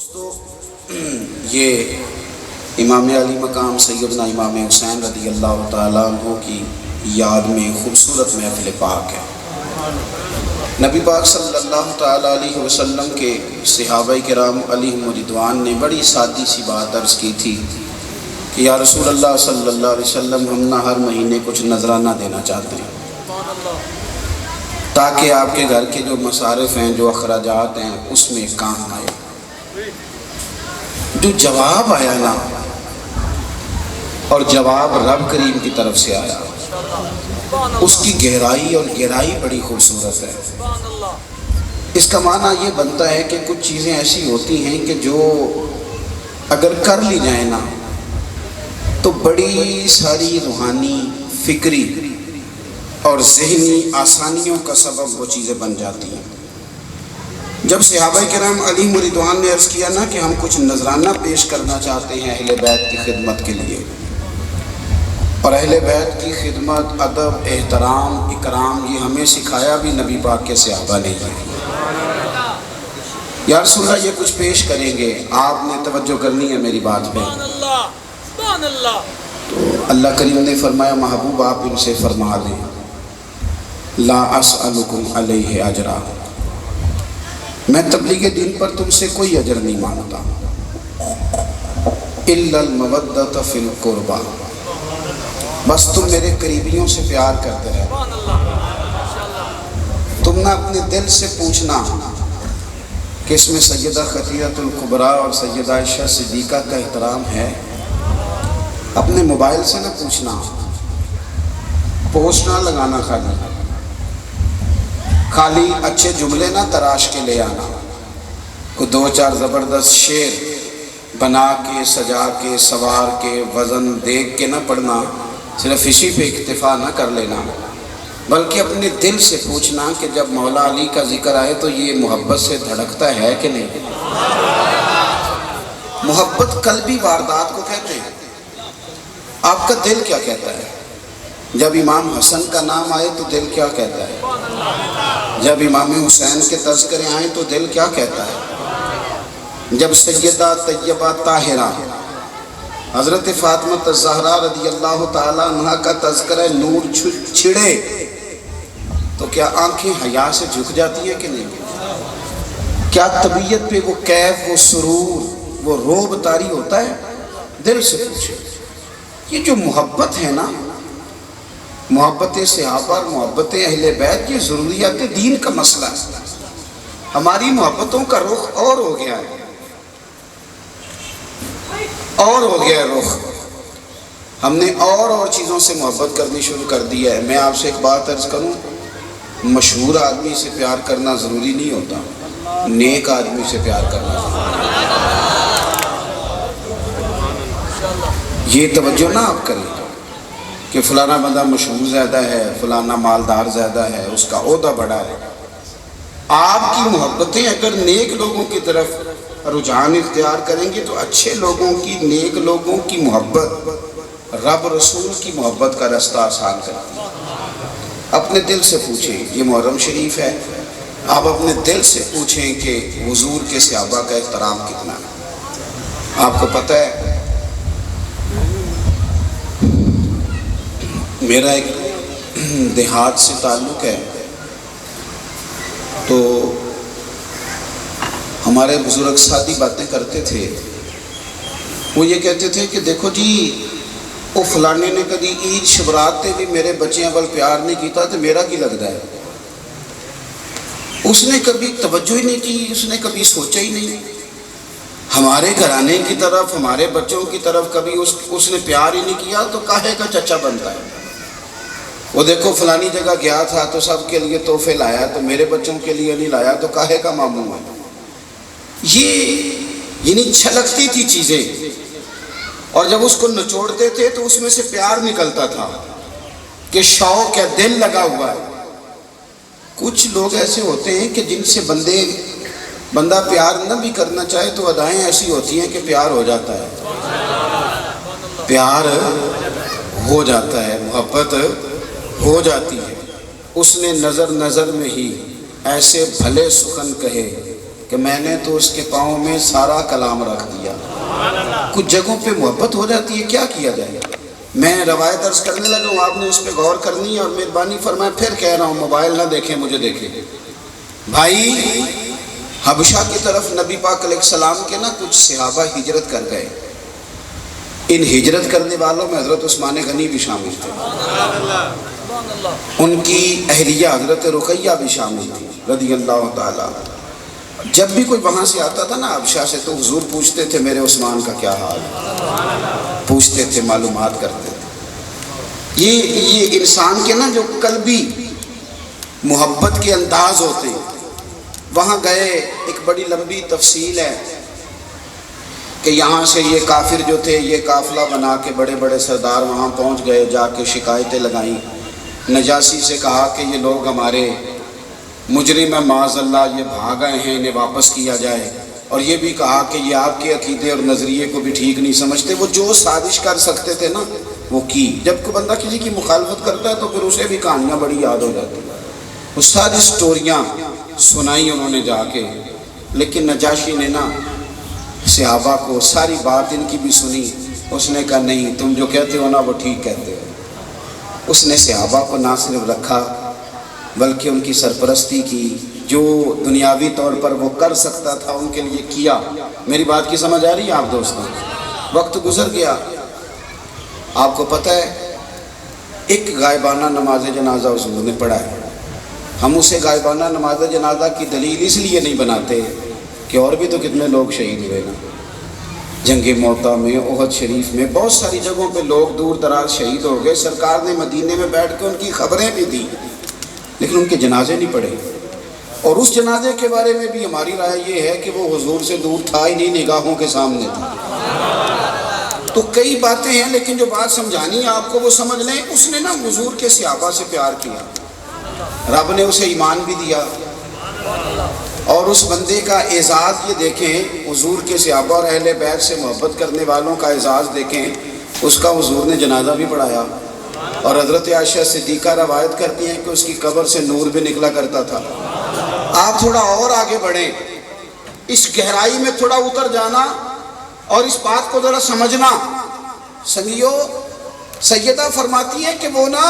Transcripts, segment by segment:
دوستو، یہ امام علی مقام سیدنا امام حسین رضی اللہ تعالیٰ عنہ کی یاد میں خوبصورت محفل پاک ہے۔ نبی پاک صلی اللہ تعالیٰ علیہ وسلم کے صحابہ کرام علیہم رضوان نے بڑی سادی سی بات عرض کی تھی کہ یا رسول اللہ صلی اللہ علیہ وسلم، ہم نہ ہر مہینے کچھ نذرانہ دینا چاہتے ہیں تاکہ آپ کے گھر کے جو مصارف ہیں، جو اخراجات ہیں، اس میں کام آئے۔ جو جواب آیا نا، اور جواب رب کریم کی طرف سے آیا، اس کی گہرائی بڑی خوبصورت ہے۔ اس کا معنی یہ بنتا ہے کہ کچھ چیزیں ایسی ہوتی ہیں کہ جو اگر کر لی جائیں نا تو بڑی ساری روحانی، فکری اور ذہنی آسانیوں کا سبب وہ چیزیں بن جاتی ہیں۔ جب صحابہ کرام علیہم رضوان نے عرض کیا نا کہ ہم کچھ نذرانہ پیش کرنا چاہتے ہیں اہل بیت کی خدمت کے لیے، اور اہل بیت کی خدمت، ادب، احترام، اکرام، یہ ہمیں سکھایا بھی نبی پاک کے صحابہ نے ہے۔ یا رسول اللہ، یہ کچھ پیش کریں گے، آپ نے توجہ کرنی ہے میری بات پہ۔ تو اللہ کریم نے فرمایا، محبوب آپ ان سے فرما دیں، لا اسألکم علیہ اجرا، میں تبلیغ دین پر تم سے کوئی اجر نہیں مانگتا، الا المودۃ فی القربى، بس تم میرے قریبیوں سے پیار کرتے رہو۔ تم نہ اپنے دل سے پوچھنا کہ اس میں سیدہ خدیجہ الکبریٰ اور سیدہ عائشہ صدیقہ کا احترام ہے، اپنے موبائل سے نہ پوچھنا، پوسٹ نہ لگانا، خالی اچھے جملے نہ تراش کے لے آنا، کو دو چار زبردست شعر بنا کے، سجا کے، سوار کے، وزن دیکھ کے نہ پڑھنا، صرف اسی پہ اکتفا نہ کر لینا، بلکہ اپنے دل سے پوچھنا کہ جب مولا علی کا ذکر آئے تو یہ محبت سے دھڑکتا ہے کہ نہیں۔ محبت قلبی واردات کو کہتے ہیں۔ آپ کا دل کیا کہتا ہے؟ جب امام حسن کا نام آئے تو دل کیا کہتا ہے؟ جب امام حسین کے تذکرے آئیں تو دل کیا کہتا ہے؟ جب سیدہ طیبہ طاہرہ حضرت فاطمہ الزہرا رضی اللہ تعالیٰ عنہ کا تذکرہ نور چھڑے تو کیا آنکھیں حیا سے جھک جاتی ہیں کہ نہیں؟ کیا طبیعت پہ وہ کیف، وہ سرور، وہ روب طاری ہوتا ہے؟ دل سے پوچھے۔ یہ جو محبت ہے نا، محبت صحابہ اور محبت اہل بیت، یہ ضروریات دین کا مسئلہ ہے۔ ہماری محبتوں کا رخ اور ہو گیا ہے، اور ہو گیا ہے رخ، ہم نے اور چیزوں سے محبت کرنی شروع کر دی ہے۔ میں آپ سے ایک بات عرض کروں، مشہور آدمی سے پیار کرنا ضروری نہیں ہوتا، نیک آدمی سے پیار کرنا ضروری ہے۔ یہ توجہ نہ آپ کریں کہ فلانا بندہ مشہور زیادہ ہے، فلانا مالدار زیادہ ہے، اس کا عہدہ بڑا ہے۔ آپ کی محبتیں اگر نیک لوگوں کی طرف رجحان اختیار کریں گے تو اچھے لوگوں کی، نیک لوگوں کی محبت رب رسول کی محبت کا رستہ آسان کرتی ہے۔ اپنے دل سے پوچھیں، یہ محرم شریف ہے، آپ اپنے دل سے پوچھیں کہ حضور کے صحابہ کا احترام کتنا ہے۔ آپ کو پتہ ہے، میرا ایک دیہات سے تعلق ہے، تو ہمارے بزرگ سادی باتیں کرتے تھے۔ وہ یہ کہتے تھے کہ دیکھو جی، وہ فلانے نے کبھی عید شبرات تے بھی میرے بچے اول پیار نہیں کیتا تو میرا کی لگتا ہے؟ اس نے کبھی توجہ ہی نہیں کی، اس نے کبھی سوچا ہی نہیں، ہمارے گھرانے کی طرف، ہمارے بچوں کی طرف کبھی اس نے پیار ہی نہیں کیا تو کاہے کا چچا بنتا ہے؟ وہ دیکھو فلانی جگہ گیا تھا تو سب کے لیے تحفے لایا، تو میرے بچوں کے لیے نہیں لایا تو کاہے کا ماموں ہے؟ یہ یعنی چھلکتی تھی چیزیں، اور جب اس کو نچوڑتے تھے تو اس میں سے پیار نکلتا تھا کہ شوق ہے، دل لگا ہوا ہے۔ کچھ لوگ ایسے ہوتے ہیں کہ جن سے بندہ پیار نہ بھی کرنا چاہے تو ادائیں ایسی ہوتی ہیں کہ پیار ہو جاتا ہے، پیار ہو جاتا ہے، محبت ہو جاتی ہے۔ اس نے نظر میں ہی ایسے بھلے سخن کہے کہ میں نے تو اس کے پاؤں میں سارا کلام رکھ دیا. کچھ جگہوں پہ محبت ہو جاتی ہے، کیا کیا جائے. میں روایت عرض کرنے لگا ہوں، آپ نے اس پہ غور کرنی ہے اور مہربانی فرمائے. پھر کہہ رہا ہوں موبائل نہ دیکھیں، مجھے دیکھیں. بھائی حبشہ کی طرف نبی پاک علیہ السلام کے نا کچھ صحابہ ہجرت کر گئے. ان ہجرت کرنے والوں میں حضرت عثمان غنی بھی شامل تھے، ان کی اہلیہ حضرت رقیہ بھی شامل تھی رضی اللہ تعالیٰ. جب بھی کوئی وہاں سے آتا تھا نا حبشہ سے تو حضور پوچھتے تھے میرے عثمان کا کیا حال ہے، پوچھتے تھے، معلومات کرتے تھے. یہ انسان کے نا جو قلبی محبت کے انداز ہوتے ہیں. وہاں گئے، ایک بڑی لمبی تفصیل ہے کہ یہاں سے یہ کافر جو تھے یہ قافلہ بنا کے بڑے بڑے سردار وہاں پہنچ گئے، جا کے شکایتیں لگائیں. نجاشی سے کہا کہ یہ لوگ ہمارے مجرم ہیں، معاذ اللہ یہ بھاگ گئے ہیں، انہیں واپس کیا جائے. اور یہ بھی کہا کہ یہ آپ کے عقیدے اور نظریے کو بھی ٹھیک نہیں سمجھتے. وہ جو سازش کر سکتے تھے نا وہ کی. جب کوئی بندہ کسی کی مخالفت کرتا ہے تو پھر اسے بھی کہانیاں بڑی یاد ہو جاتی ہیں. وہ ساری سٹوریاں سنائی انہوں نے جا کے. لیکن نجاشی نے نا صحابہ کو ساری بات ان کی بھی سنی. اس نے کہا نہیں، تم جو کہتے ہو نا وہ ٹھیک کہتے ہو. اس نے صحابہ کو نہ صرف رکھا بلکہ ان کی سرپرستی کی. جو دنیاوی طور پر وہ کر سکتا تھا ان کے لیے کیا. میری بات کی سمجھ آ رہی ہے آپ دوستوں؟ وقت گزر گیا. آپ کو پتہ ہے ایک غائبانہ نماز جنازہ حضور نے پڑھا ہے. ہم اسے غائبانہ نماز جنازہ کی دلیل اس لیے نہیں بناتے کہ اور بھی تو کتنے لوگ شہید ہوئے نا، جنگ موطا میں، احد شریف میں، بہت ساری جگہوں پہ لوگ دور دراز شہید ہو گئے. سرکار نے مدینے میں بیٹھ کے ان کی خبریں بھی دی لیکن ان کے جنازے نہیں پڑھے. اور اس جنازے کے بارے میں بھی ہماری رائے یہ ہے کہ وہ حضور سے دور تھا ہی نہیں، نگاہوں کے سامنے تھا. تو کئی باتیں ہیں لیکن جو بات سمجھانی ہے آپ کو وہ سمجھ لیں. اس نے نا حضور کے صحابہ سے پیار کیا، رب نے اسے ایمان بھی دیا. اور اس بندے کا اعزاز یہ دیکھیں، حضور کے صحابہ اور اہل بیت سے محبت کرنے والوں کا اعزاز دیکھیں. اس کا حضور نے جنازہ بھی پڑھایا. اور حضرت عائشہ صدیقہ روایت کرتی ہیں کہ اس کی قبر سے نور بھی نکلا کرتا تھا. آپ تھوڑا اور آگے بڑھیں، اس گہرائی میں تھوڑا اتر جانا اور اس بات کو ذرا سمجھنا. سنگیو، سیدہ فرماتی ہے کہ وہ نا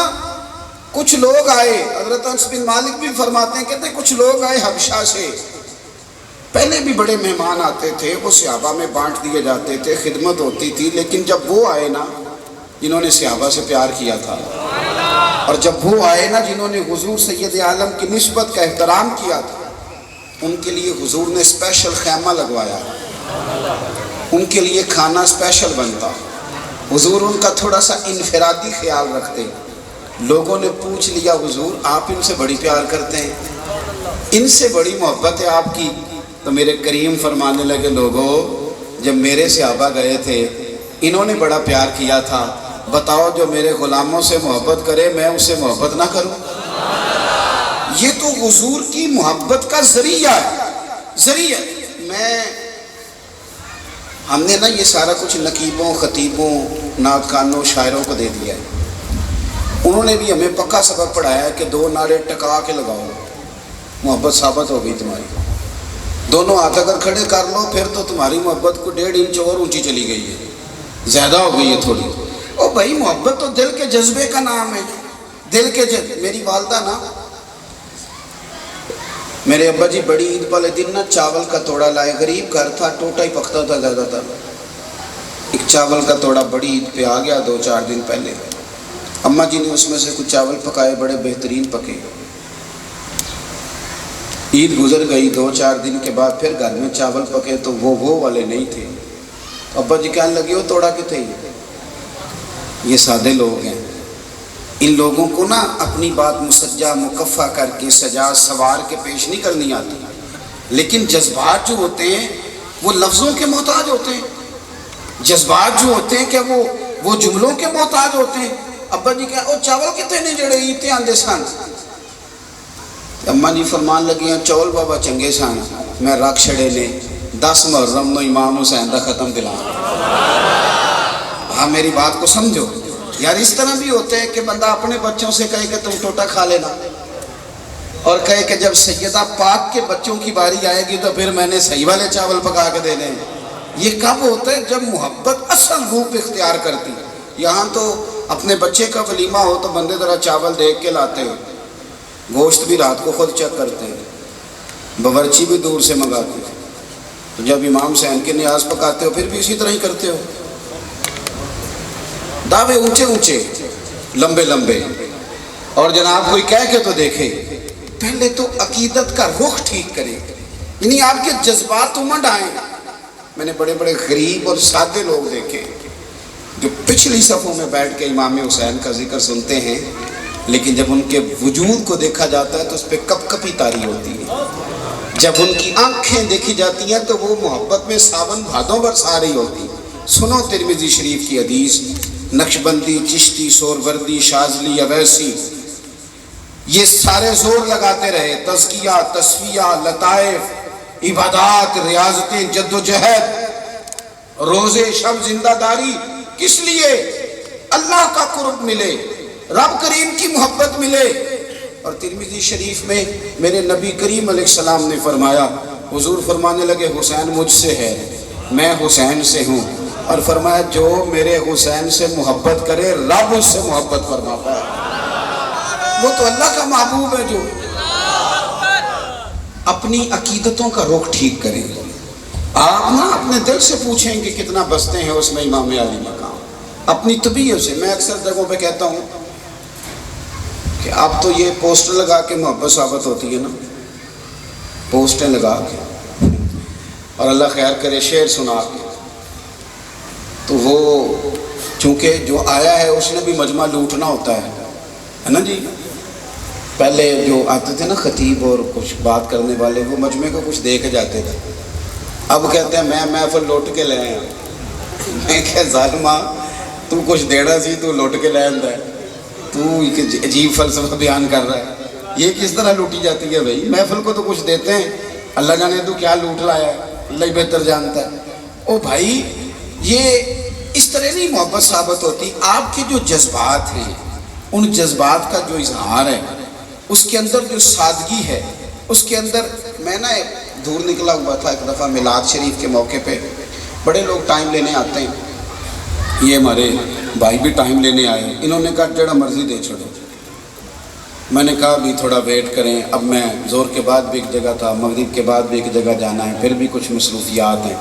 کچھ لوگ آئے، حضرت انس بن مالک بھی فرماتے ہیں، کہتے ہیں کچھ لوگ آئے حبشہ سے. پہلے بھی بڑے مہمان آتے تھے، وہ صحابہ میں بانٹ دیے جاتے تھے، خدمت ہوتی تھی. لیکن جب وہ آئے نا جنہوں نے صحابہ سے پیار کیا تھا، اور جب وہ آئے نا جنہوں نے حضور سید عالم کی نسبت کا احترام کیا تھا، ان کے لیے حضور نے اسپیشل خیمہ لگوایا، ان کے لیے کھانا اسپیشل بنتا. حضور ان کا تھوڑا سا انفرادی خیال رکھتے. لوگوں نے پوچھ لیا حضور آپ ان سے بڑی پیار کرتے ہیں، ان سے بڑی محبت ہے آپ کی. تو میرے کریم فرمانے لگے لوگوں جب میرے صحابہ گئے تھے انہوں نے بڑا پیار کیا تھا، بتاؤ جو میرے غلاموں سے محبت کرے میں اس سے محبت نہ کروں؟ یہ تو حضور کی محبت کا ذریعہ ہے. ذریعہ ہم نے نا یہ سارا کچھ نقیبوں، خطیبوں، نعت خوانوں، شاعروں کو دے دیا ہے. انہوں نے بھی ہمیں پکا سبق پڑھایا ہے کہ 2 نعرے ٹکا کے لگاؤ، محبت ثابت ہو گئی تمہاری. دونوں ہاتھ اگر کھڑے کر لو پھر تو تمہاری محبت کو 1.5 انچ اور اونچی چلی گئی ہے، زیادہ ہو گئی ہے تھوڑی. او بھائی محبت تو دل کے جذبے کا نام ہے، دل کے جذبے. میری والدہ نا، میرے ابا جی بڑی عید والے دن نا چاول کا توڑا لائے. غریب گھر تھا، ٹوٹا ہی پکتا تھا زیادہ تر. ایک چاول کا توڑا بڑی عید پہ آ گیا 2-4 دن پہلے. اماں جی نے اس میں سے کچھ چاول پکائے، بڑے بہترین پکے. عید گزر گئی، 2-4 دن کے بعد پھر گھر میں چاول پکے تو وہ والے نہیں تھے. ابا جی کہنے لگے وہ توڑا کتنے ہی. یہ سادے لوگ ہیں، ان لوگوں کو نا اپنی بات مسجع مکفہ کر کے سجا سوار کے پیش نہیں کرنی آتی. لیکن جذبات جو ہوتے ہیں وہ لفظوں کے محتاج ہوتے ہیں. جذبات جو ہوتے ہیں کہ وہ جملوں کے محتاج ہوتے ہیں. ابا جی کہا وہ چاول کتنے نہیں جڑے ایتے آندے سن. اماں جی فرمان لگی ہیں چول بابا چنگے سن، میں رکھ چھڑے نے 10 محرم نو امام حسین دا ختم دلا. ہاں میری بات کو سمجھو یار. اس طرح بھی ہوتے ہیں کہ بندہ اپنے بچوں سے کہے کہ تم ٹوٹا کھا لینا. اور کہے کہ جب سیدہ پاک کے بچوں کی باری آئے گی تو پھر میں نے صحیح والے چاول پکا کے دینے ہیں۔ یہ کب ہوتا ہے؟ جب محبت اصل روپ اختیار کرتی ہے۔ یہاں تو اپنے بچے کا ولیمہ ہو تو بندے ذرا چاول دیکھ کے لاتے ہیں، گوشت بھی رات کو خود چیک کرتے ہیں، باورچی بھی دور سے منگاتے ہیں۔ تو جب امام حسین کے نیاز پکاتے ہو پھر بھی اسی طرح ہی کرتے ہو، دعوے اونچے اونچے لمبے لمبے، اور جناب کوئی کہہ کے تو دیکھے۔ پہلے تو عقیدت کا رخ ٹھیک کرے، یعنی آپ کے جذبات امنڈ آئیں۔ میں نے بڑے بڑے غریب اور سادے لوگ دیکھے جو پچھلی صفوں میں بیٹھ کے امام حسین کا ذکر سنتے ہیں، لیکن جب ان کے وجود کو دیکھا جاتا ہے تو اس پہ کپ کپی طاری ہوتی ہے۔ جب ان کی آنکھیں دیکھی جاتی ہیں تو وہ محبت میں ساون بھادوں برسا رہی ہوتی۔ سنو ترمذی شریف کی حدیث، نقشبندی، چشتی، سہروردی، شاذلی، اویسی، یہ سارے زور لگاتے رہے، تزکیہ، تصفیہ، لطائف، عبادات، ریاضتیں، جد و جہد، روزے شب، زندہ داری، کس لیے؟ اللہ کا قرب ملے، رب کریم کی محبت ملے۔ اور ترمذی شریف میں میرے نبی کریم علیہ السلام نے فرمایا، حضور فرمانے لگے حسین مجھ سے ہے، میں حسین سے ہوں، اور فرمایا جو میرے حسین سے محبت کرے رب اس سے محبت فرماتا ہے۔ وہ تو اللہ کا محبوب ہے۔ جو اپنی عقیدتوں کا رخ ٹھیک کریں، آپ نہ اپنے دل سے پوچھیں کہ کتنا بستے ہیں اس میں امام علی مقام، اپنی طبیعت سے۔ میں اکثر جگہوں پہ کہتا ہوں کہ آپ تو یہ پوسٹر لگا کے محبت ثابت ہوتی ہے نا، پوسٹیں لگا کے اور اللہ خیر کرے شعر سنا کے، تو وہ چونکہ جو آیا ہے اس نے بھی مجمع لوٹنا ہوتا ہے نا جی۔ پہلے جو آتے تھے نا خطیب اور کچھ بات کرنے والے، وہ مجمع کو کچھ دے کے جاتے تھے، اب کہتے ہیں میں محفل لوٹ کے لے آیا۔ میں کہ ظالمہ تو کچھ دیڑا سی تو لوٹ کے لے آندا ہے، تو ایک عجیب فلسفہ بیان کر رہا ہے، یہ کس طرح لوٹی جاتی ہے بھائی؟ محفل کو تو کچھ دیتے ہیں، اللہ جانے تو کیا لوٹ لایا ہے، اللہ ہی بہتر جانتا ہے۔ او بھائی یہ اس طرح نہیں محبت ثابت ہوتی۔ آپ کے جو جذبات ہیں، ان جذبات کا جو اظہار ہے، اس کے اندر جو سادگی ہے، اس کے اندر، میں نا دور نکلا ہوا تھا ایک دفعہ میلاد شریف کے موقع پہ، بڑے لوگ ٹائم لینے آتے ہیں، یہ ہمارے بھائی بھی ٹائم لینے آئے، انہوں نے کہا جڑا مرضی دے چھوڑو۔ میں نے کہا بھی تھوڑا ویٹ کریں، اب میں زور کے بعد بھی ایک جگہ تھا، مغرب کے بعد بھی ایک جگہ جانا ہے، پھر بھی کچھ مصروفیات ہیں،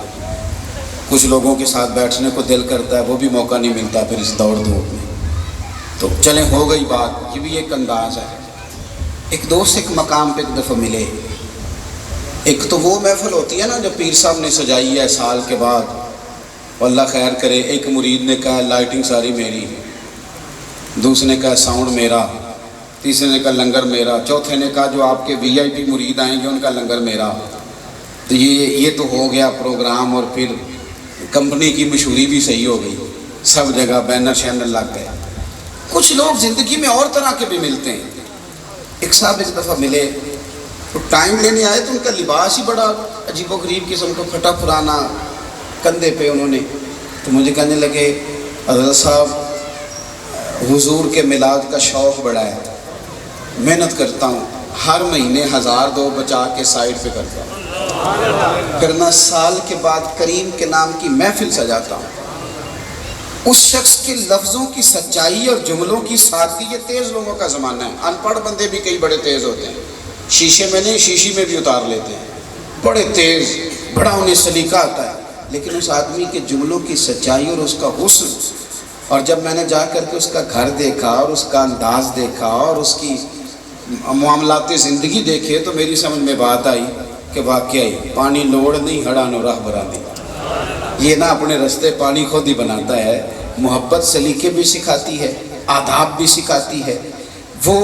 کچھ لوگوں کے ساتھ بیٹھنے کو دل کرتا ہے، وہ بھی موقع نہیں ملتا پھر اس دوڑ دھوپ میں، تو چلیں ہو گئی بات۔ یہ بھی ایک انداز ہے۔ ایک دوست ایک مقام پہ ایک دفعہ ملے، ایک تو وہ محفل ہوتی ہے نا جو پیر صاحب نے سجائی ہے سال کے بعد، اللہ خیر کرے، ایک مرید نے کہا لائٹنگ ساری میری، دوسرے نے کہا ساؤنڈ میرا، تیسرے نے کہا لنگر میرا، چوتھے نے کہا جو آپ کے وی آئی پی مرید آئیں گے ان کا لنگر میرا۔ تو یہ تو ہو گیا پروگرام، اور پھر کمپنی کی مشہوری بھی صحیح ہو گئی، سب جگہ بینر شینر لگ گئے۔ کچھ لوگ زندگی میں اور طرح کے بھی ملتے ہیں۔ ایک صاحب ایک دفعہ ملے، تو ٹائم لینے آئے تو ان کا لباس ہی بڑا عجیب و غریب قسم کا، پھٹا پرانا، کندھے پہ انہوں نے، تو مجھے کہنے لگے حضرت صاحب حضور کے میلاد کا شوق بڑا ہے، محنت کرتا ہوں، ہر مہینے 1002 بچا کے سائڈ پہ کرتا ہوں، پھر میں سال کے بعد کریم کے نام کی محفل سجاتا ہوں۔ اس شخص کے لفظوں کی سچائی اور جملوں کی سادگی، یہ تیز لوگوں کا زمانہ ہے، ان پڑھ بندے بھی کئی بڑے تیز ہوتے ہیں، شیشے میں نہیں شیشی میں بھی اتار لیتے ہیں، بڑے تیز، بڑا انہیں سلیقہ آتا ہے، لیکن اس آدمی کے جملوں کی سچائی اور اس کا حسن، اور جب میں نے جا کر کے اس کا گھر دیکھا اور اس کا انداز دیکھا اور اس کی معاملات زندگی دیکھے، تو میری سمجھ میں بات آئی کہ واقعی پانی لوڑ نہیں ہڑا نو راہ برانی، یہ نہ اپنے رستے پانی خود ہی بناتا ہے۔ محبت سلیقے بھی سکھاتی ہے، آداب بھی سکھاتی ہے، وہ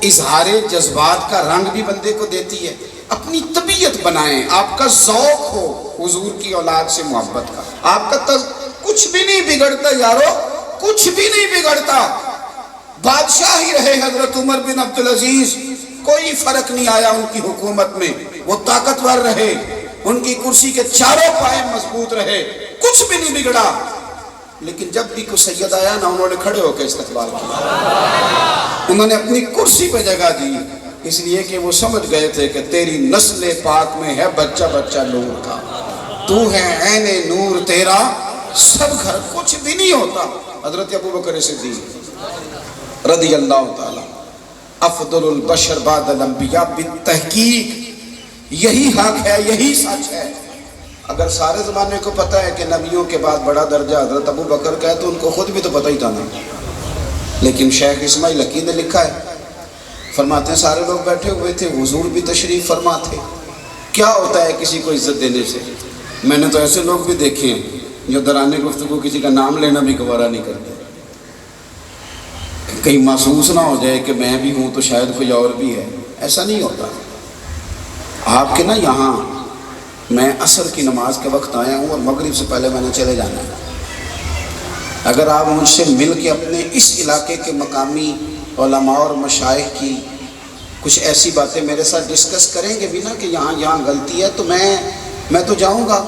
اظہار جذبات کا رنگ بھی بندے کو دیتی ہے۔ اپنی طبیعت بنائیں، آپ کا ذوق ہو حضور کی اولاد سے محبت کا، آپ کا کچھ بھی نہیں بگڑتا یارو، کچھ بھی نہیں بگڑتا۔ بادشاہ ہی رہے حضرت عمر بن عبدالعزیز، کوئی فرق نہیں آیا ان کی حکومت میں، وہ طاقتور رہے، ان کی کرسی کے چاروں پائے مضبوط رہے، کچھ بھی نہیں بگڑا، لیکن جب بھی کوئی سید آیا نا، انہوں نے کھڑے ہو کے استقبال کیا، انہوں نے اپنی کرسی پہ جگہ دی، اس لیے کہ وہ سمجھ گئے تھے کہ تیری نسل پاک میں ہے بچہ بچہ نور کا، تو ہے عین نور، تیرا سب گھر کچھ بھی نہیں ہوتا۔ حضرت ابوبکر صدیق رضی اللہ تعالی افضل البشر بعد الانبیاء بالتحقیق یہی حق ہے، یہی سچ ہے۔ اگر سارے زمانے کو پتہ ہے کہ نبیوں کے بعد بڑا درجہ حضرت ابوبکر کا ہے تو ان کو خود بھی تو پتہ ہی تھا نا، لیکن شیخ اسماعیل حقی نے لکھا ہے، فرماتے ہیں سارے لوگ بیٹھے ہوئے تھے، حضور بھی تشریف فرما تھے۔ کیا ہوتا ہے کسی کو عزت دینے سے؟ میں نے تو ایسے لوگ بھی دیکھے ہیں جو درانے گفتگو کسی کا نام لینا بھی گوارا نہیں کرتے، کہیں محسوس نہ ہو جائے کہ میں بھی ہوں تو شاید کوئی اور بھی ہے۔ ایسا نہیں ہوتا۔ آپ کے نا یہاں میں عصر کی نماز کے وقت آیا ہوں اور مغرب سے پہلے میں نے چلے جانا ہے۔ اگر آپ مجھ سے مل کے اپنے اس علاقے کے مقامی علماء اور مشائخ کی کچھ ایسی باتیں میرے ساتھ ڈسکس کریں گے بھی نا کہ یہاں غلطی ہے، تو میں تو جاؤں گا۔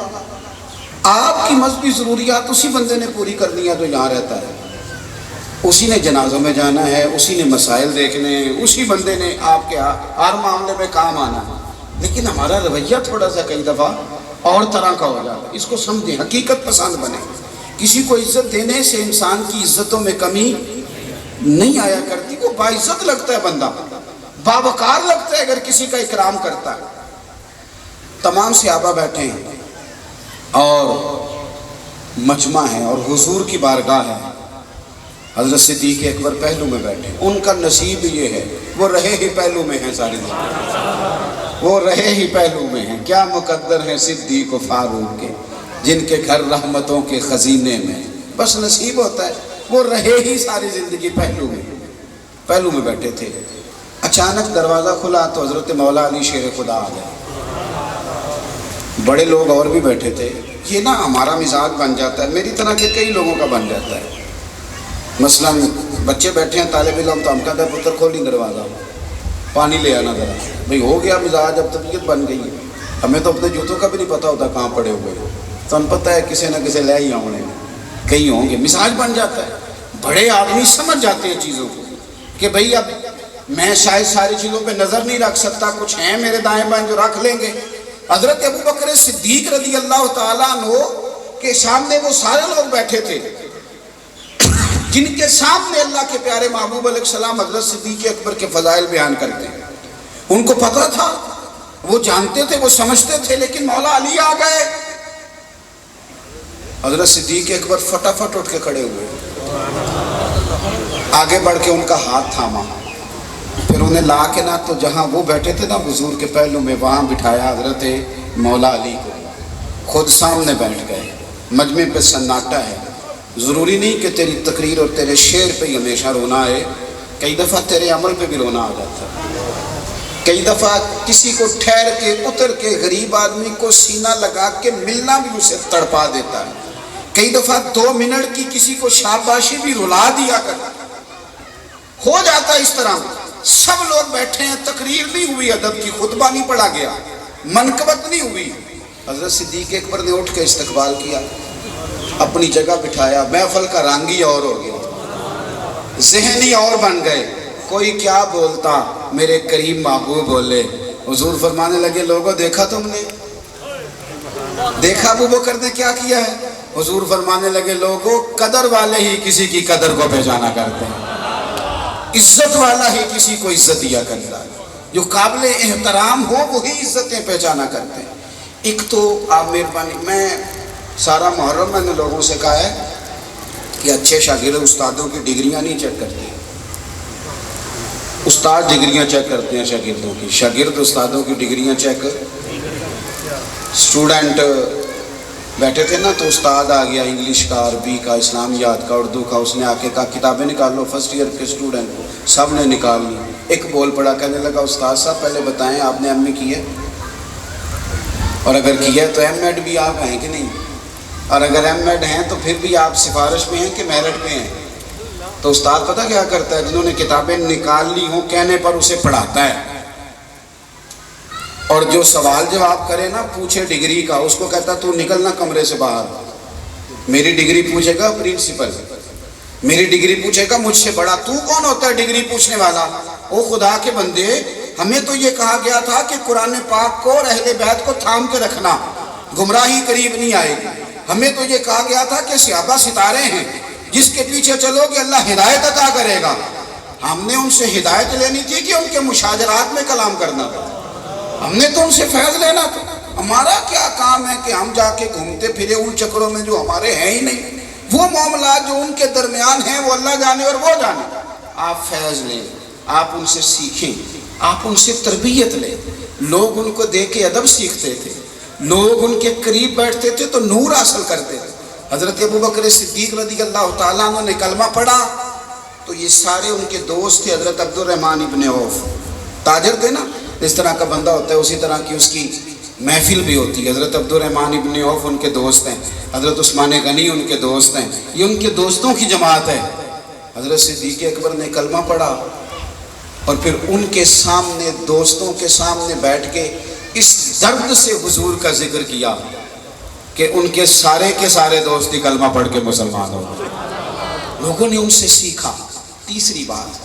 آپ کی مذہبی ضروریات اسی بندے نے پوری کرنی ہے جو یہاں رہتا ہے، اسی نے جنازوں میں جانا ہے، اسی نے مسائل دیکھنے ہیں، اسی بندے نے آپ کے ہر معاملے میں کام آنا ہے۔ لیکن ہمارا رویہ تھوڑا سا کئی دفعہ اور طرح کا ہو جاتا ہے۔ اس کو سمجھیں، حقیقت پسند بنے۔ کسی کو عزت دینے سے انسان کی عزتوں میں کمی نہیں آیا کرتی، وہ باعزت لگتا ہے، بندہ باوقار لگتا ہے اگر کسی کا اکرام کرتا ہے۔ تمام صحابہ بیٹھے ہیں اور مجمع ہے اور حضور کی بارگاہ ہے، حضرت صدیق اکبر پہلو میں بیٹھے ہیں۔ ان کا نصیب یہ ہے، وہ رہے ہی پہلو میں ہیں، ساری زندگی وہ رہے ہی پہلو میں ہیں۔ کیا مقدر ہیں صدیق و فاروق کے، جن کے گھر رحمتوں کے خزینے میں، بس نصیب ہوتا ہے وہ رہے ہی ساری زندگی پہلو میں بیٹھے تھے۔ اچانک دروازہ کھلا تو حضرت مولا علی شیر خدا آ گئے۔ بڑے لوگ اور بھی بیٹھے تھے۔ یہ نا ہمارا مزاج بن جاتا ہے، میری طرح کے کئی لوگوں کا بن جاتا ہے۔ مثلا بچے بیٹھے ہیں طالب علم، تو ہم کہتے ہیں پتر کھولی دروازہ، پانی لے آنا ذرا، بھئی ہو گیا مزاج، اب طبیعت بن گئی ہے۔ ہمیں تو اپنے جوتوں کا بھی نہیں پتہ ہوتا کہاں پڑے ہوئے، تو ہم پتہ ہے کسی نہ کسی لے ہی آنے کہیں ہوں گے، مزاج بن جاتا ہے۔ بڑے آدمی سمجھ جاتے ہیں چیزوں کو کہ بھئی اب میں شاید ساری چیزوں پہ نظر نہیں رکھ سکتا، کچھ ہیں میرے دائیں بائیں جو رکھ لیں گے۔ حضرت ابوبکر صدیق رضی اللہ تعالیٰ عنہ کے سامنے وہ سارے لوگ بیٹھے تھے جن کے سامنے اللہ کے پیارے محبوب علیہ السلام حضرت صدیق اکبر کے فضائل بیان کرتے ہیں۔ ان کو پتہ تھا، وہ جانتے تھے، وہ سمجھتے تھے، لیکن مولا علی آ گئے۔ حضرت صدیق اکبر فٹافٹ اٹھ کے کھڑے ہوئے، آگے بڑھ کے ان کا ہاتھ تھاما، پھر انہیں لا کے نہ تو جہاں وہ بیٹھے تھے نا حضور کے پہلو میں، وہاں بٹھایا حضرت مولا علی کو، خود سامنے بیٹھ گئے۔ مجمع پہ سناٹا ہے، ضروری نہیں کہ تیری تقریر اور تیرے شعر پہ ہی ہمیشہ رونا ہے، کئی دفعہ تیرے عمل پہ بھی رونا آ جاتا ہے۔ کئی دفعہ کسی کو ٹھہر کے اتر کے غریب آدمی کو سینہ لگا کے ملنا بھی اسے تڑپا دیتا ہے۔ کئی دفعہ 2 منٹ کی کسی کو شاباشی بھی رلا دیا کرتا ہو جاتا ہے۔ اس طرح سب لوگ بیٹھے ہیں، تقریر نہیں ہوئی، ادب کی خطبہ نہیں پڑھا گیا، منقبت نہیں ہوئی، حضرت صدیق اکبر نے اٹھ کے استقبال کیا، اپنی جگہ بٹھایا۔ محفل کا رنگ ہی اور ہو گیا، ذہنی اور بن گئے۔ کوئی کیا بولتا، میرے کریم محبوب بولے۔ حضور فرمانے لگے، لوگوں دیکھا تم نے، دیکھا ابوبکر نے کیا کیا ہے؟ حضور فرمانے لگے، لوگوں قدر والے ہی کسی کی قدر کو پہچانا کرتے ہیں، عزت والا ہی کسی کو عزت دیا کرتا ہے، جو قابل احترام ہو وہی عزتیں پہچانا کرتے ہیں۔ ایک تو آپ مہربانی، میں سارا محرم میں نے لوگوں سے کہا ہے کہ اچھے شاگرد استادوں کی ڈگریاں نہیں چیک کرتے، استاد ڈگریاں چیک کرتے ہیں شاگردوں کی، شاگرد استادوں کی ڈگریاں چیک۔ اسٹوڈنٹ بیٹھے تھے نا تو استاد آ گیا، انگلش کا، عربی کا، اسلامیات کا، اردو کا، اس نے آ کے کہا کتابیں نکال لو، فرسٹ ایئر کے اسٹوڈنٹ کو سب نے نکال لی۔ ایک بول پڑا، کہنے لگا استاد صاحب پہلے بتائیں آپ نے ایم اے کی ہے، اور اگر کی ہے تو ایم ایڈ بھی آپ ہیں کہ نہیں، اور اگر ایم ایڈ ہیں تو پھر بھی آپ سفارش پہ ہیں کہ میرٹ پہ ہیں؟ تو استاد پتہ کیا کرتا ہے؟ جنہوں نے کتابیں نکال لی ہوں کہنے پر اسے پڑھاتا ہے، اور جو سوال جواب کرے نا پوچھے ڈگری کا، اس کو کہتا تو نکلنا کمرے سے باہر۔ میری ڈگری پوچھے گا پرنسپل، میری ڈگری پوچھے گا مجھ سے بڑا، تو کون ہوتا ہے ڈگری پوچھنے والا؟ او خدا کے بندے، ہمیں تو یہ کہا گیا تھا کہ قرآن پاک کو اور اہل بیت کو تھام کے رکھنا، گمراہی قریب نہیں آئے گی۔ ہمیں تو یہ کہا گیا تھا کہ صحابہ ستارے ہیں، جس کے پیچھے چلو گے اللہ ہدایت عطا کرے گا۔ ہم نے ان سے ہدایت لینی تھی کہ ان کے مشاجرات میں کلام کرنا تھا؟ ہم نے تو ان سے فیض لینا تھا۔ ہمارا کیا کام ہے کہ ہم جا کے گھومتے پھرے ان چکروں میں جو ہمارے ہیں ہی نہیں؟ وہ معاملات جو ان کے درمیان ہیں وہ اللہ جانے اور وہ جانے۔ آپ فیض لیں، آپ ان سے سیکھیں، آپ ان سے تربیت لیں۔ لوگ ان کو دیکھ کے ادب سیکھتے تھے، لوگ ان کے قریب بیٹھتے تھے تو نور حاصل کرتے تھے۔ حضرت ابوبکر صدیق رضی اللہ تعالیٰ عنہ نے کلمہ پڑھا تو یہ سارے ان کے دوست تھے۔ حضرت عبد الرحمن ابن عوف تاجر تھے نا، اس طرح کا بندہ ہوتا ہے اسی طرح کی اس کی محفل بھی ہوتی ہے۔ حضرت عبد الرحمن ابن عوف ان کے دوست ہیں، حضرت عثمان غنی ان کے دوست ہیں، یہ ان کے دوستوں کی جماعت ہے۔ حضرت صدیق اکبر نے کلمہ پڑھا اور پھر ان کے سامنے، دوستوں کے سامنے بیٹھ کے اس درد سے حضور کا ذکر کیا کہ ان کے سارے دوست ہی کلمہ پڑھ کے مسلمان ہو گئے۔ لوگوں نے ان سے سیکھا۔ تیسری بات،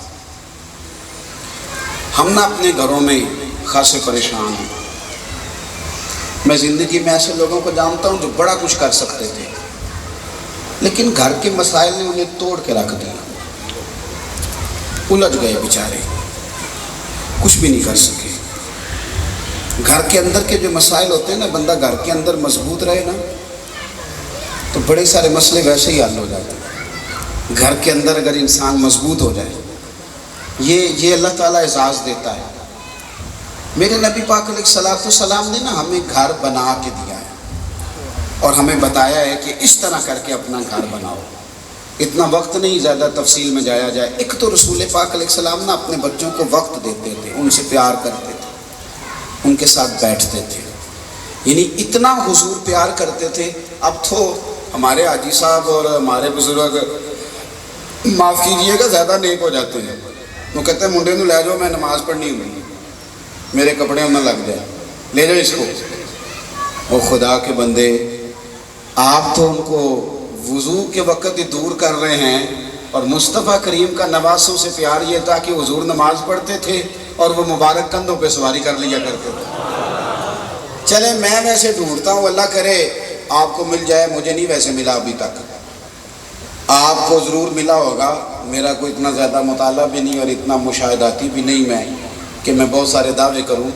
ہم نہ اپنے گھروں میں خاصے پریشان ہیں۔ میں زندگی میں ایسے لوگوں کو جانتا ہوں جو بڑا کچھ کر سکتے تھے، لیکن گھر کے مسائل نے انہیں توڑ کے رکھ دیا، الجھ گئے بیچارے، کچھ بھی نہیں کر سکے۔ گھر کے اندر کے جو مسائل ہوتے ہیں نا، بندہ گھر کے اندر مضبوط رہے نا تو بڑے سارے مسئلے ویسے ہی حل ہو جاتے ہیں۔ گھر کے اندر اگر انسان مضبوط ہو جائے، یہ اللہ تعالیٰ اعزاز دیتا ہے۔ میرے نبی پاک علیہ الصلوۃ والسلام نے نا ہمیں گھر بنا کے دیا ہے اور ہمیں بتایا ہے کہ اس طرح کر کے اپنا گھر بناؤ۔ اتنا وقت نہیں زیادہ تفصیل میں جایا جائے۔ ایک تو رسول پاک علیہ السلام نا اپنے بچوں کو وقت دیتے تھے، ان سے پیار کرتے تھے، ان کے ساتھ بیٹھتے تھے، یعنی اتنا حضور پیار کرتے تھے۔ اب تو ہمارے حاجی صاحب اور ہمارے بزرگ معاف کیجئے گا زیادہ نیک ہو جاتے ہیں۔ وہ کہتے ہیں منڈے نو لے جاؤ، میں نماز پڑھنی ہوئی، میرے کپڑے نہ لگ جائے، لے جاؤ اس کو۔ وہ خدا کے بندے، آپ تو ان کو وضو کے وقت ہی دور کر رہے ہیں، اور مصطفیٰ کریم کا نواسوں سے پیار یہ تھا کہ حضور نماز پڑھتے تھے اور وہ مبارک کندھوں پہ سواری کر لیا کرتے تھے۔ چلیں میں ویسے ڈھونڈتا ہوں، اللہ کرے آپ کو مل جائے، مجھے نہیں ویسے ملا ابھی تک، آپ کو ضرور ملا ہوگا۔ میرا کوئی اتنا زیادہ مطالعہ بھی نہیں اور اتنا مشاہداتی بھی نہیں میں کہ میں بہت سارے دعوے کروں۔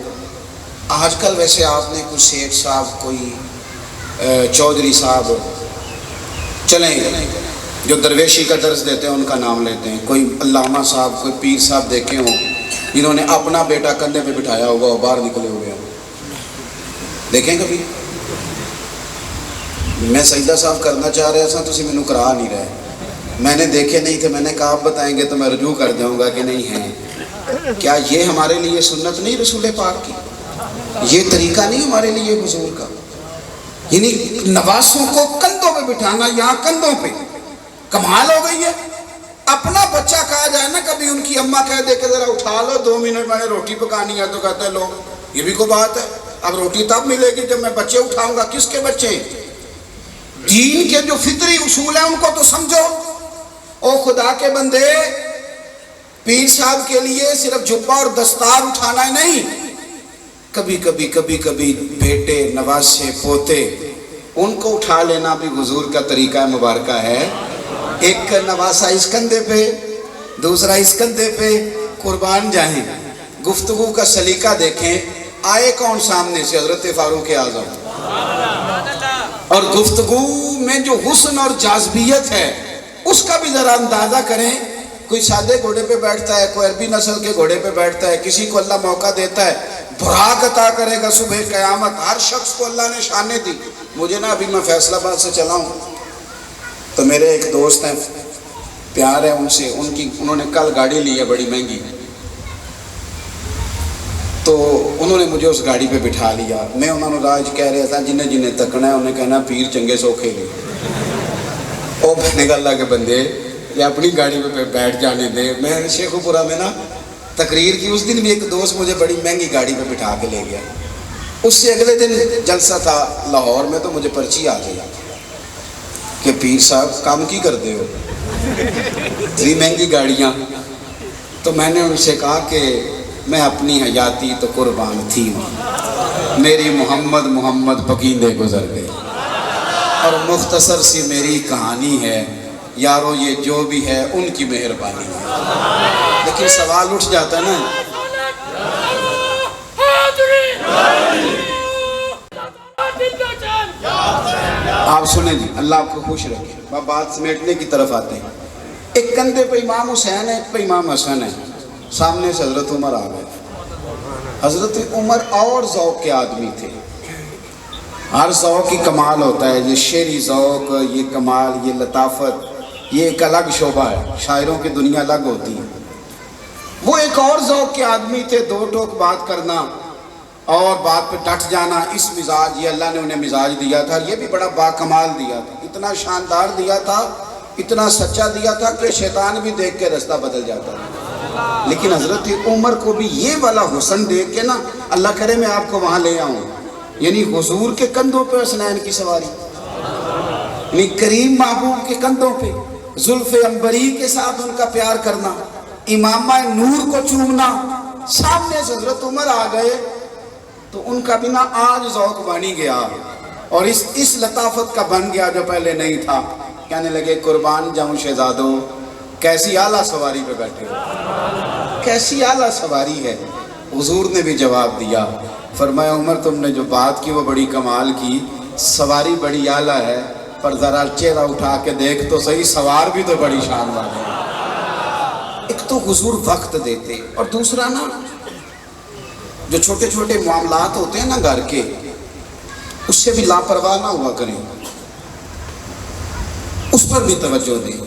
آج کل ویسے آپ نے کوئی سیٹھ صاحب، کوئی چودھری صاحب، چلیں جو درویشی کا درس دیتے ہیں ان کا نام لیتے ہیں، کوئی علامہ صاحب، کوئی پیر صاحب دیکھے ہوں جنہوں نے اپنا بیٹا کندھے پہ بٹھایا ہوگا اور باہر نکلے ہوئے ہوں، دیکھیں کبھی؟ میں سجدہ صاحب کرنا چاہ رہا تھا، تسی مینوں کرا نہیں رہے، میں نے دیکھے نہیں تھے، میں نے کہا آپ بتائیں گے تو میں رجوع کر جاؤں گا کہ نہیں ہیں۔ کیا یہ ہمارے لیے سنت نہیں رسول پاک کی؟ یہ طریقہ نہیں ہمارے لیے حضور کا؟ یعنی نواسوں کو کندھوں پہ بٹھانا، یہاں کندھوں پہ، کمال ہو گئی ہے۔ اپنا بچہ کہا جائے نا، کبھی ان کی اماں کہہ دے کہ ذرا اٹھا لو 2 منٹ میں نے روٹی پکانی ہے، تو کہتے ہیں لوگ یہ بھی کوئی بات ہے، اب روٹی تب ملے گی جب میں بچے اٹھاؤں گا۔ کس کے بچے؟ دین کے جو فطری اصول ہیں ان کو تو سمجھو۔ او خدا کے بندے، پیر صاحب کے لیے صرف جبہ اور دستار اٹھانا نہیں، کبھی کبھی بیٹے، نواسے، پوتے، ان کو اٹھا لینا بھی حضور کا طریقہ مبارکہ ہے۔ ایک نواسا اس کندھے پہ، دوسرا اس کندھے پہ، قربان جائیں۔ گفتگو کا سلیقہ دیکھیں، آئے کون سامنے سے؟ حضرت فاروق اعظم۔ اور گفتگو میں جو حسن اور جاذبیت ہے اس کا بھی ذرا اندازہ کریں۔ کوئی سادے گھوڑے پہ بیٹھتا ہے، کوئی عربی نسل کے گھوڑے پہ بیٹھتا ہے، کسی کو اللہ موقع دیتا ہے، براق عطا کرے گا صبح قیامت۔ ہر شخص کو اللہ نے شانیں دی۔ مجھے نا ابھی میں فیصل آباد سے چلا ہوں تو میرے ایک دوست ہیں، پیار ہے ان سے، انہوں نے کل گاڑی لی ہے بڑی مہنگی، تو انہوں نے مجھے اس گاڑی پہ بٹھا لیا۔ میں انہوں نے راج کہہ رہا تھا جنہیں جنہیں تکنا ہے انہیں کہنا پیر چنگے سوکھے لے۔ او میں نے کہا اللہ کے بندے یہ اپنی گاڑی پہ بیٹھ جانے دے۔ میں شیخو پورہ میں نا تقریر کی، اس دن بھی ایک دوست مجھے بڑی مہنگی گاڑی پہ بٹھا کے لے گیا۔ اس سے اگلے دن جلسہ تھا لاہور میں، تو مجھے پرچی آ گئی کہ پیر صاحب کام کی کرتے ہو، اتنی مہنگی گاڑیاں۔ تو میں نے ان سے کہا کہ میں اپنی حیاتی تو قربان تھی وہاں، میری محمد محمد پکیندے گزر گئے، اور مختصر سی میری کہانی ہے یارو، یہ جو بھی ہے ان کی مہربانی ہے۔ لیکن سوال اٹھ جاتا ہے نا، آپ سنیں جی، اللہ آپ کو خوش رکھے، بات سمیٹنے کی طرف آتے ہیں۔ ایک کندھے پہ امام حسین ہے، ایک پہ امام حسن ہے، سامنے سے حضرت عمر آ گئے۔ حضرت عمر اور ذوق کے آدمی تھے، ہر ذوق کی کمال ہوتا ہے، یہ شعری ذوق، یہ کمال، یہ لطافت، یہ ایک الگ شعبہ ہے، شاعروں کی دنیا الگ ہوتی ہے۔ وہ ایک اور ذوق کے آدمی تھے، دو ٹوک بات کرنا اور بات پہ ڈٹ جانا، اس مزاج، یہ اللہ نے انہیں مزاج دیا تھا، یہ بھی بڑا باکمال دیا تھا، اتنا شاندار دیا تھا، اتنا سچا دیا تھا کہ شیطان بھی دیکھ کے رستہ بدل جاتا تھا۔ لیکن حضرت عمر کو بھی یہ والا حسن دیکھ کے نا، اللہ کرے میں آپ کو وہاں لے آؤں، یعنی حضور کے کندھوں پہ حسنین کی سواری، یعنی کریم محبوب کے کندھوں پہ زلف عنبری کے ساتھ ان کا پیار کرنا، امامہ نور کو چومنا، سامنے سے حضرت عمر آ گئے تو ان کا بھی نا آج ذوق بنی گیا، اور اس لطافت کا بن گیا جو پہلے نہیں تھا۔ کہنے لگے قربان جاؤں شہزادو، کیسی اعلیٰ سواری پہ بیٹھے ہو، کیسی اعلیٰ سواری ہے۔ حضور نے بھی جواب دیا، فرمایا عمر تم نے جو بات کی وہ بڑی کمال کی، سواری بڑی اعلیٰ ہے، پر ذرا چہرہ اٹھا کے دیکھ تو صحیح، سوار بھی تو بڑی شان والے ہیں۔ ایک تو حضور وقت دیتے، اور دوسرا نا جو چھوٹے چھوٹے معاملات ہوتے ہیں نا گھر کے، اس سے بھی لاپرواہ نہ ہوا کریں، اس پر بھی توجہ دیں۔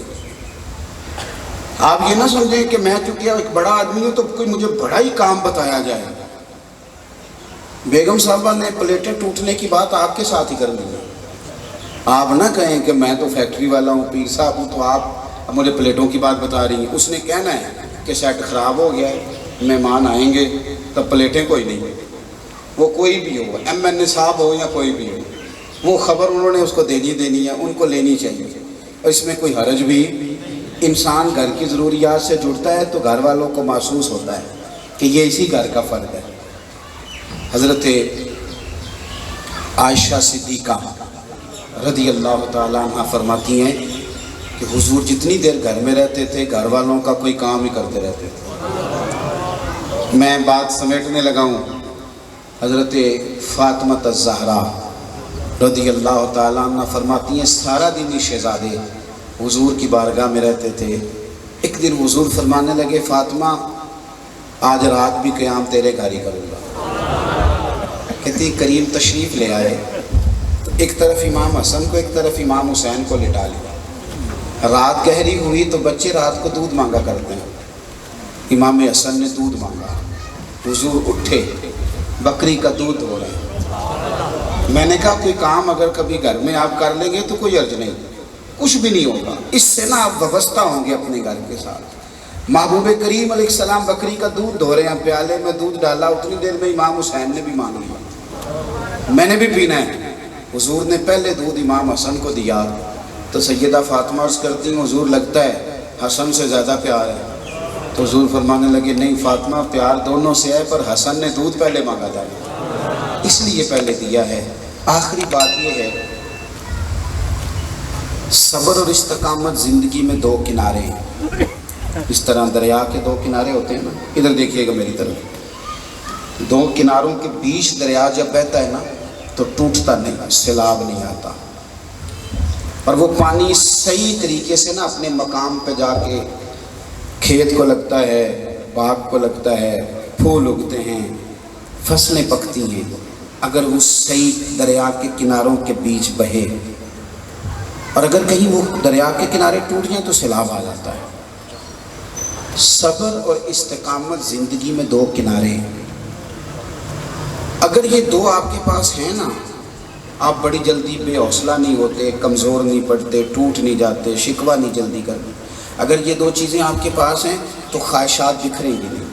آپ یہ نہ سمجھیں کہ میں چونکہ ایک بڑا آدمی ہوں تو کوئی مجھے بڑا ہی کام بتایا جائے۔ بیگم صاحبہ نے پلیٹیں ٹوٹنے کی بات آپ کے ساتھ ہی کر لی ہے، آپ نہ کہیں کہ میں تو فیکٹری والا ہوں، پیر صاحب ہوں، تو آپ مجھے پلیٹوں کی بات بتا رہی ہیں۔ اس نے کہنا ہے کہ سیٹ خراب ہو گیا ہے، مہمان آئیں گے تب پلیٹیں کوئی نہیں، وہ کوئی بھی ہو، ایم این اے صاحب ہو یا کوئی بھی ہو، وہ خبر انہوں نے اس کو دینی ہے، ان کو لینی چاہیے، اور اس میں کوئی حرج بھی۔ انسان گھر کی ضروریات سے جڑتا ہے تو گھر والوں کو محسوس ہوتا ہے کہ یہ اسی گھر کا فرد ہے۔ حضرت عائشہ صدیقہ رضی اللہ تعالیٰ عنہ فرماتی ہیں کہ حضور جتنی دیر گھر میں رہتے تھے گھر والوں کا کوئی کام ہی کرتے رہتے تھے۔ میں بات سمیٹنے لگا ہوں۔ حضرت فاطمہ الزہرا رضی اللہ تعالیٰ عنہ فرماتی ہیں سارا دن ہی شہزادے حضور کی بارگاہ میں رہتے تھے۔ ایک دن حضور فرمانے لگے فاطمہ آج رات بھی قیام تیرے گھر ہی کروں گا۔ کہتی کریم تشریف لے آئے تو ایک طرف امام حسن کو ایک طرف امام حسین کو لٹا لیا۔ رات گہری ہوئی تو بچے رات کو دودھ مانگا کرتے ہیں، امام حسن نے دودھ مانگا، حضور اٹھے بکری کا دودھ دھو رہے ہیں۔ میں نے کہا کوئی کام اگر کبھی گھر میں آپ کر لیں گے تو کوئی عرض نہیں، کچھ بھی نہیں ہوگا، اس سے نا آپ وابستہ ہوں گے اپنے گھر کے ساتھ۔ محبوب کریم علیہ السلام بکری کا دودھ دھو رہے ہیں، پیالے میں دودھ ڈالا، اتنی دیر میں امام حسین نے بھی مانگ لیا، میں نے بھی پینا ہے۔ حضور نے پہلے دودھ امام حسن کو دیا تو سیدہ فاطمہ عرض کرتی ہیں حضور لگتا ہے حسن سے زیادہ پیار ہے۔ تو حضور فرمانے لگے نہیں فاطمہ پیار دونوں سے ہے، پر حسن نے دودھ پہلے مانگا تھا اس لیے پہلے دیا ہے۔ آخری بات یہ ہے صبر اور استقامت زندگی میں دو کنارے ہیں، اس طرح دریا کے دو کنارے ہوتے ہیں نا، ادھر دیکھیے گا میری طرف، دو کناروں کے بیچ دریا جب بہتا ہے نا تو ٹوٹتا نہیں، سیلاب نہیں آتا، اور وہ پانی صحیح طریقے سے نا اپنے مقام پہ جا کے کھیت کو لگتا ہے، باغ کو لگتا ہے، پھول اگتے ہیں، فصلیں پکتی ہیں، اگر وہ صحیح دریا کے کناروں کے بیچ بہے، اور اگر کہیں وہ دریا کے کنارے ٹوٹ جائیں تو سیلاب آ جاتا ہے۔ صبر اور استقامت زندگی میں دو کنارے ہیں، اگر یہ دو آپ کے پاس ہیں نا آپ بڑی جلدی بے حوصلہ نہیں ہوتے، کمزور نہیں پڑتے، ٹوٹ نہیں جاتے، شکوہ نہیں جلدی کرتے۔ اگر یہ دو چیزیں آپ کے پاس ہیں تو خواہشات بکھریں گی نہیں،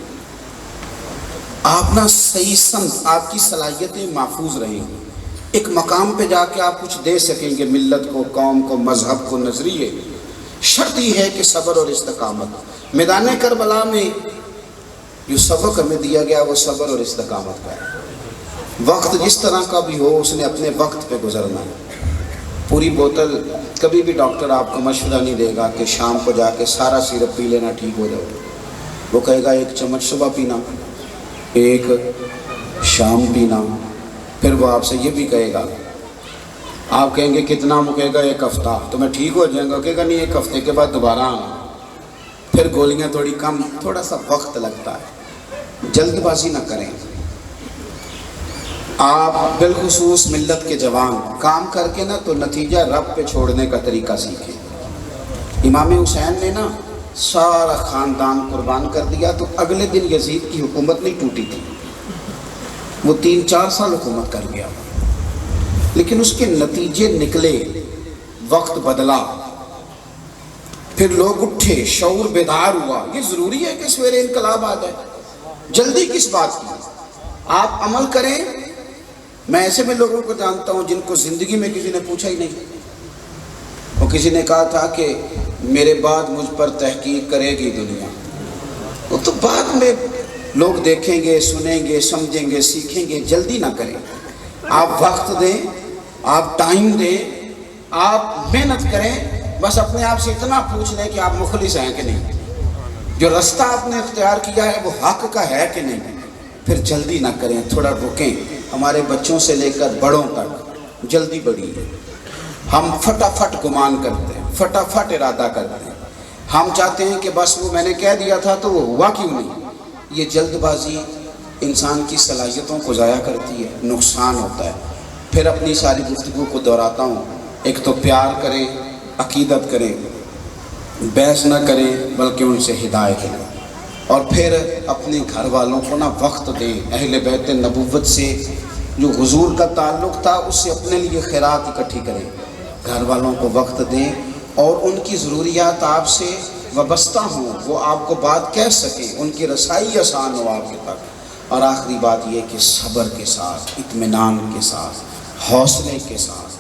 آپ نا صحیح سمت، آپ کی صلاحیتیں محفوظ رہیں گی، ایک مقام پہ جا کے آپ کچھ دے سکیں گے ملت کو، قوم کو، مذہب کو، نظریے۔ شرط یہ ہے کہ صبر اور استقامت۔ میدان کربلا میں جو سبق ہمیں دیا گیا وہ صبر اور استقامت کا ہے۔ وقت جس طرح کا بھی ہو اس نے اپنے وقت پہ گزرنا ہے۔ پوری بوتل کبھی بھی ڈاکٹر آپ کو مشورہ نہیں دے گا کہ شام کو جا کے سارا سیرپ پی لینا ٹھیک ہو جاؤ۔ وہ کہے گا 1 چمچ صبح پینا، 1 شام پینا۔ پھر وہ آپ سے یہ بھی کہے گا، آپ کہیں گے کتنا؟ وہ کہے گا 1 ہفتہ، تو میں ٹھیک ہو جائیں گا؟ کہے گا نہیں، 1 ہفتے کے بعد دوبارہ آنا۔ پھر گولیاں تھوڑی کم، تھوڑا سا وقت لگتا ہے۔ جلد بازی نہ کریں۔ آپ بالخصوص ملت کے جوان کام کر کے نا تو نتیجہ رب پہ چھوڑنے کا طریقہ سیکھیں۔ امام حسین نے نا سارا خاندان قربان کر دیا تو اگلے دن یزید کی حکومت نہیں ٹوٹی تھی، وہ 3-4 سال حکومت کر گیا، لیکن اس کے نتیجے نکلے، وقت بدلا، پھر لوگ اٹھے، شعور بیدار ہوا۔ یہ ضروری ہے کہ سویرے انقلاب آ جائے؟ جلدی کس بات کی؟ آپ عمل کریں۔ میں ایسے میں لوگوں کو جانتا ہوں جن کو زندگی میں کسی نے پوچھا ہی نہیں، اور کسی نے کہا تھا کہ میرے بعد مجھ پر تحقیق کرے گی دنیا، وہ تو بعد میں لوگ دیکھیں گے، سنیں گے، سمجھیں گے، سیکھیں گے۔ جلدی نہ کریں، آپ وقت دیں، آپ ٹائم دیں، آپ محنت کریں۔ بس اپنے آپ سے اتنا پوچھ لیں کہ آپ مخلص ہیں کہ نہیں، جو رستہ آپ نے اختیار کیا ہے وہ حق کا ہے کہ نہیں۔ پھر جلدی نہ کریں، تھوڑا رکیں۔ ہمارے بچوں سے لے کر بڑوں تک جلدی بڑی ہے، ہم فٹافٹ گمان کرتے ہیں، فٹافٹ ارادہ کرتے ہیں۔ ہم چاہتے ہیں کہ بس وہ میں نے کہہ دیا تھا تو وہ ہوا کیوں نہیں۔ یہ جلد بازی انسان کی صلاحیتوں کو ضائع کرتی ہے، نقصان ہوتا ہے۔ پھر اپنی ساری گفتگو کو دہراتا ہوں، ایک تو پیار کریں، عقیدت کریں، بحث نہ کریں بلکہ ان سے ہدایت لیں، اور پھر اپنے گھر والوں کو نا وقت دیں۔ اہل بیت نبوت سے جو حضور کا تعلق تھا اس سے اپنے لیے خیرات اکٹھی کریں، گھر والوں کو وقت دیں، اور ان کی ضروریات آپ سے وابستہ ہوں، وہ آپ کو بات کہہ سکیں، ان کی رسائی آسان ہو آپ کے تک۔ اور آخری بات یہ کہ صبر کے ساتھ، اطمینان کے ساتھ، حوصلے کے ساتھ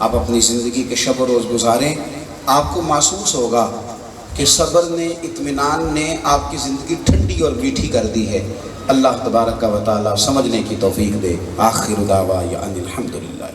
آپ اپنی زندگی کے شب و روز گزاریں۔ آپ کو محسوس ہوگا کہ صبر نے، اطمینان نے آپ کی زندگی ٹھنڈی اور میٹھی کر دی ہے۔ اللہ تبارک و تعالی سمجھنے کی توفیق دے۔ آخر دعوانا ان الحمدللہ۔